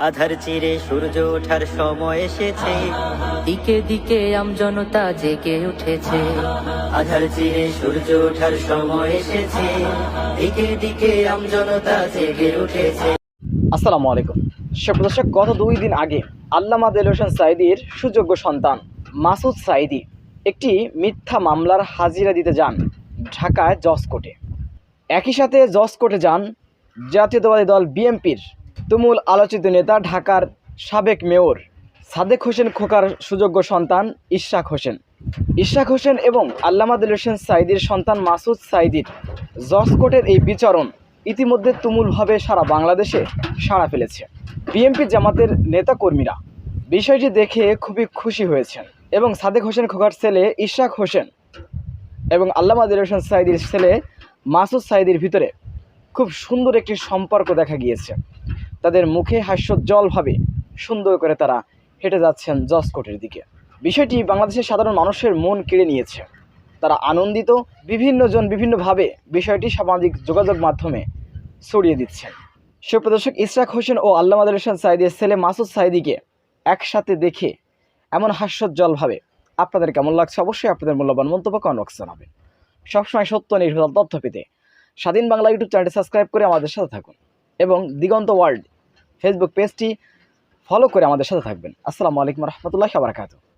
আধার চিরে সূর্য ওঠার সময় এসেছে, দিকে দিকে আমজনতা জেগে উঠেছে। আধার চিরে সূর্য ওঠার সময় এসেছে, দিকে দিকে আমজনতা জেগে উঠেছে। আসসালামু আলাইকুম দর্শক, গত 2 দিন আগে আল্লামা দেলোয়ার হোসেন সাঈদীর সুযোগ্য সন্তান মাসুদ সাঈদী একটি মিথ্যা মামলার হাজিরা দিতে যান ঢাকায় জজ কোর্টে। একই সাথে জজ কোর্টে যান জাতীয়তাবাদী দল বিএনপির তুমুল আলোচিত নেতা ঢাকার সাবেক মেয়র সাদেক হোসেন খোকার সুযোগ্য সন্তান ইশরাক হোসেন। ইশরাক হোসেন এবং আল্লামা দেলোয়ার হোসেন সাঈদীর সন্তান মাসুদ সাঈদীর জজ কোর্টের এই বিচরণ ইতিমধ্যে তুমুলভাবে সারা বাংলাদেশে সাড়া ফেলেছে। বিএনপি জামাতের নেতাকর্মীরা বিষয়টি দেখে খুবই খুশি হয়েছেন এবং সাদেক হোসেন খোকার ছেলে ইশরাক হোসেন এবং আল্লামা দেলোয়ার হোসেন সাঈদীর ছেলে মাসুদ সাঈদীর ভিতরে খুব সুন্দর একটি সম্পর্ক দেখা গিয়েছে। তাদের মুখে হাস্যোজ্জ্বলভাবে সুন্দর করে তারা হেঁটে যাচ্ছেন জজ কোর্টের দিকে। বিষয়টি বাংলাদেশের সাধারণ মানুষের মন কেড়ে নিয়েছে। তারা আনন্দিত, বিভিন্নজন বিভিন্নভাবে বিষয়টি সামাজিক যোগাযোগ মাধ্যমে ছড়িয়ে দিচ্ছেন। সুপ্রদর্শক, ইশরাক হোসেন ও আল্লামা দেলোয়ার হোসেন সাঈদীর ছেলে মাসুদ সাঈদীকে একসাথে দেখে এমন হাস্যোজ্জ্বলভাবে আপনাদের কেমন লাগছে? অবশ্যই আপনাদের মূল্যবান মন্তব্য কমেন্ট বক্সে জানাবেন। সবসময় সত্য নির্ভর তথ্য পেতে স্বাধীন বাংলা ইউটিউব চ্যানেলটি সাবস্ক্রাইব করে আমাদের সাথে থাকুন এবং দিগন্ত ওয়ার্ল্ড ফেসবুক পেজটি ফলো করে আমাদের সাথে থাকবেন। আসসালামু আলাইকুম রহমতুল্লাহি ওয়া বারাকাতুহু।